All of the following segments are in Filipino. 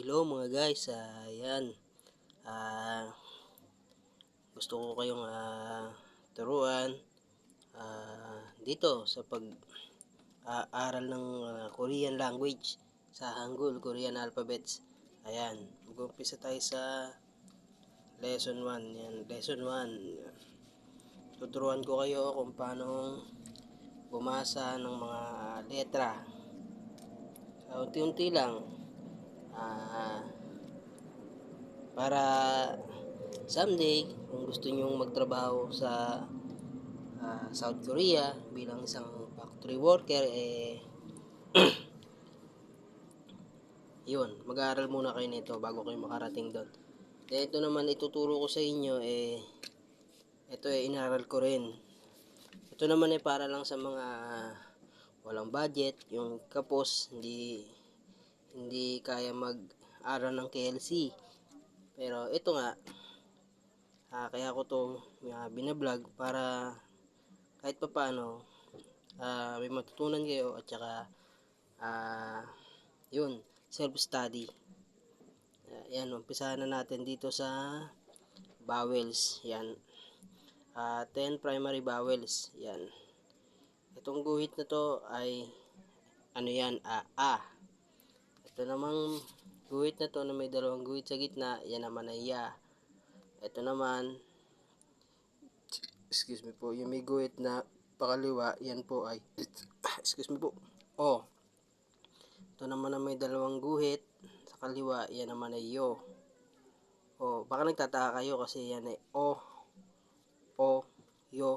Hello mga guys, ayan, ah, gusto ko kayong turuan dito sa pag-aaral ng Korean language sa Hangul, Korean alphabets. Ayan, mag-umpisa tayo sa lesson 1. Yan, lesson 1. Tuturuan ko kayo kung paano bumasa ng mga letra. Unti-unti lang. Para someday kung gusto nyong magtrabaho sa South Korea bilang isang factory worker, yun, mag-aaral muna kayo nito bago kayo makarating doon. Then ito naman ituturo ko sa inyo, ito inaral ko rin. Ito naman para lang sa mga walang budget, yung kapos hindi kaya mag-aral ng KLC. Pero ito nga, kaya ko to binablog para kahit pa paano may matutunan kayo at saka yun, self-study. Yan, umpisahan na natin dito sa vowels. Yan, 10 primary vowels. Yan, itong guhit na to ay ano yan, a. Ito namang guhit na to na may dalawang guhit sa gitna, yan naman ay ya. Ito naman, excuse me po, yung may guhit na pakaliwa, yan po ay excuse me po, o. Ito naman na may dalawang guhit sa kaliwa, yan naman ay yo. O, baka nagtataka kayo kasi yan ay o, yo.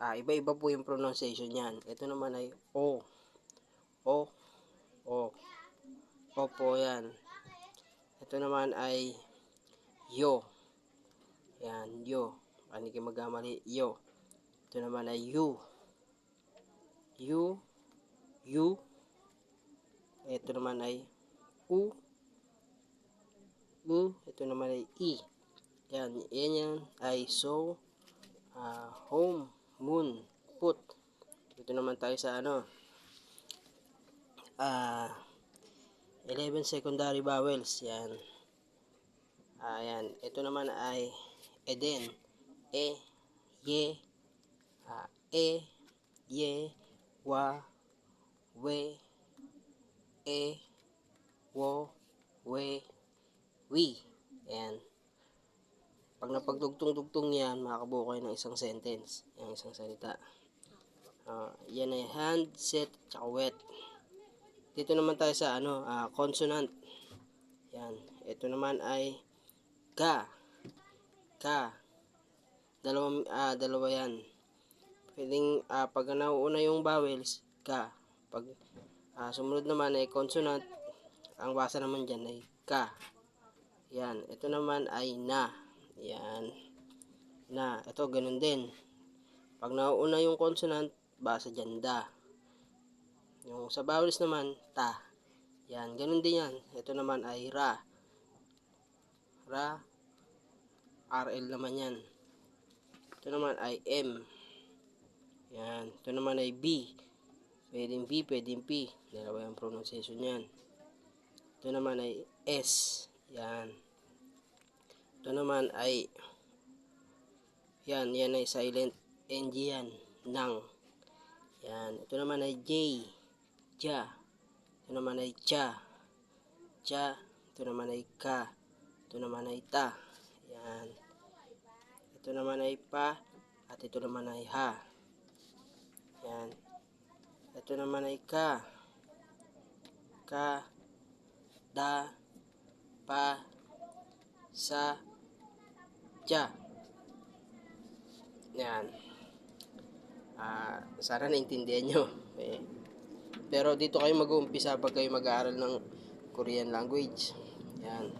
Iba-iba po yung pronunciation yan. Ito naman ay o, o po yan. Ito naman ay yo. Yan, yo. Hindi kayo magkamali, yo. Ito naman ay you. You. Ito naman ay u. Ito naman ay i. Yan ay so, home, moon, put. Ito naman tayo sa 11 secondary vowels. Yan. Yan. Ito naman ay Eden. Ye, ye, wa, we, wo, we, wi. Yan. Pag napagdugtong-dugtong yan, makakabuo kayo ng isang sentence. Yung isang salita. Yan ay hand, set, tsaka wet. Dito naman tayo sa consonant. Yan. Ito naman ay ka. Dalawa yan. Pwedeng pag nauuna yung vowels, ka. Pag sumunod naman ay consonant, ang basa naman dyan ay ka. Yan. Ito naman ay na. Yan. Na. Ito ganun din. Pag nauuna yung consonant, basa dyan da. Yung sa vowels naman, ta. Yan. Ganun din yan. Ito naman ay ra. RL naman yan. Ito naman ay M. Yan. Ito naman ay B. Pwedeng B, pwedeng P. Dalawa yung pronunciation yan. Ito naman ay S. Yan. Ito naman ay yan ay silent NG yan. Nang. Yan. Ito naman ay J. Ja. Ito naman ay cha. Cha. Ito naman ay ka. Ito naman ay ta. Yan. Ito naman ay pa. At ito naman ay ha. Yan. Ito naman ay ka. Ka. Da. Pa. Sa. Ja. Yan. Sana naintindihan nyo. Pero dito kayo mag-uumpisa pag kayo mag-aaral ng Korean language. Yan.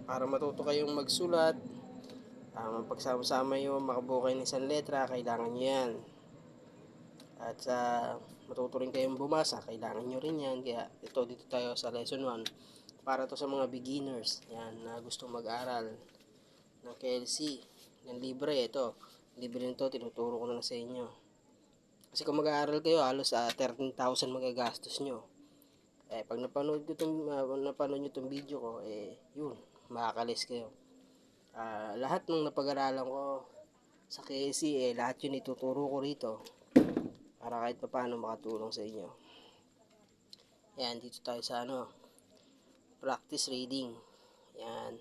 Para matuto kayong magsulat, mapagsama-sama yung makabuo kayo ng isang letra, kailangan nyo yan. At matuto rin kayong bumasa, kailangan nyo rin yan. Kaya dito tayo sa lesson 1. Para to sa mga beginners, yan, na gustong mag-aral ng KLC. Ng libre, ito. Libre nito, tinuturo ko na sa inyo. Kasi kung mag-aaral kayo, halos 13,000 magagastos nyo. Pag napanood nyo itong video ko, yun, makakalis kayo. Lahat ng napag-aralan ko sa KSC, lahat yun ituturo ko rito para kahit paano makatulong sa inyo. Yan, dito tayo sa practice reading. Yan.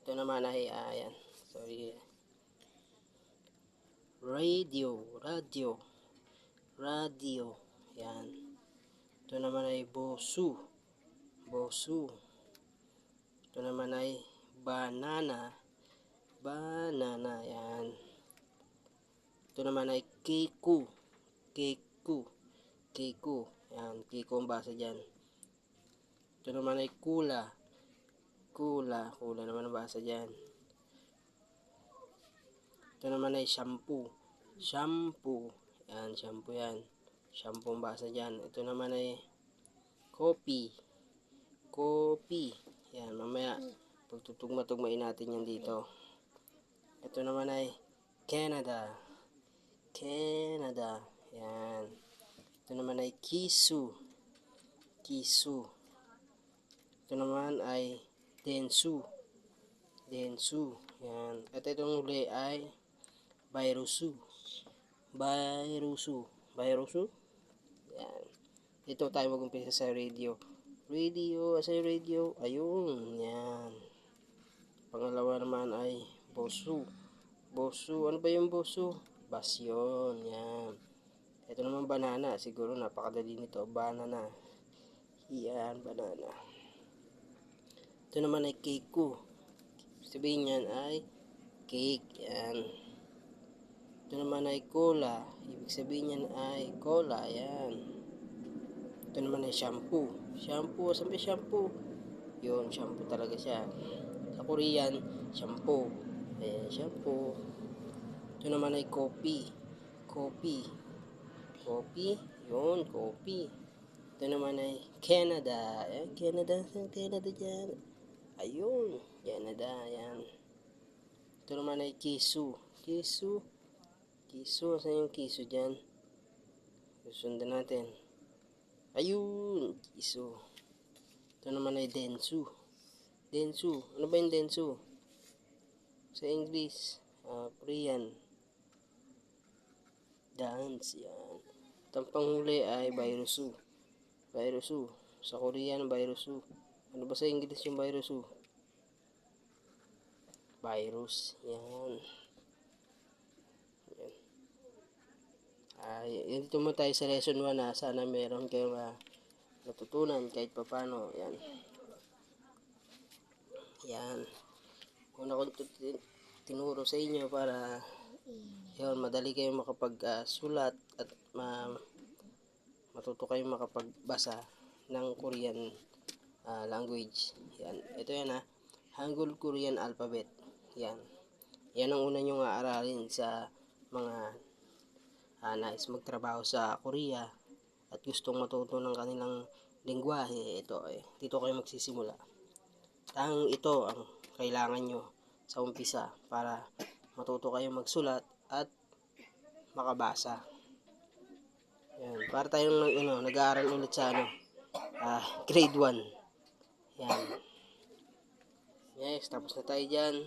Ito naman ay, yan. Sorry. Radio. Yan. Ito naman ay bosu. Ito naman ay banana. Yan. Ito naman ay keku. Yan, keku ang basa dyan. Ito naman ay kula naman ang basa dyan. Ito naman ay shampoo. Yan, shampoo yan. Shampoo ang basa dyan. Ito naman ay coffee. Yan, mamaya pagtutugma-tugmain natin yan dito. Ito naman ay Canada. Yan. Ito naman ay kisu. Ito naman ay densu. Yan. At itong huli ay virusu. Yan. Dito tayo mag-umpisa sa radio. Ayun. Yan. Pangalawa naman ay bosu. Ano ba yung bosu? Basyon. Yan. Ito naman banana. Siguro napakadali nito. Banana. Yan, banana. Ito naman ay keku. Sabihin yan ay cake. Yan. Ito naman ay cola. Ibig sabihin yan ay cola. Yan. Ito naman ay shampoo. Saan ba shampoo? Yun, shampoo talaga siya. Sa Korean, shampoo. Shampoo. Ito naman ay coffee. Yun, coffee. Ito naman ay Canada. Ayan, Canada dyan. Ayun, Canada. Yan. Ito naman ay kisu. Saan yung kisu dyan? Susundan natin. Ayun, kisu. Ito naman ay densu. Ano ba yung densu? Sa English, Korean. Dance, yan. Itong panghuli ay virusu. Sa Korean, virusu. Ano ba sa English yung virusu? Virus, yan. Yan. Dito mo tayo sa lesson 1 na sana meron kayong natutunan kahit papano. Yan. Una ko tinuro sa inyo para yun, madali kayong makapag-sulat at matuto kayong makapagbasa ng Korean language. Yan. Ito yan Hangul Korean alphabet. Yan. Yan ang una nyong aaralin sa mga nais magtrabaho sa Korea at gustong matuto ng kanilang lengguwahe. Dito kayo magsisimula. Ito ang kailangan nyo sa umpisa para matuto kayo magsulat at makabasa. Yan. Para tayong nag-aaral ulit sa grade 1. Yan. Yes, tapos na tayo dyan.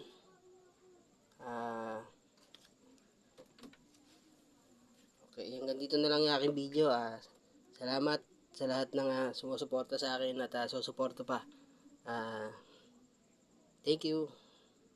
Okay, hanggang dito na lang yung aking video. Salamat sa lahat ng sumusuporta sa akin at susuporta pa. Thank you.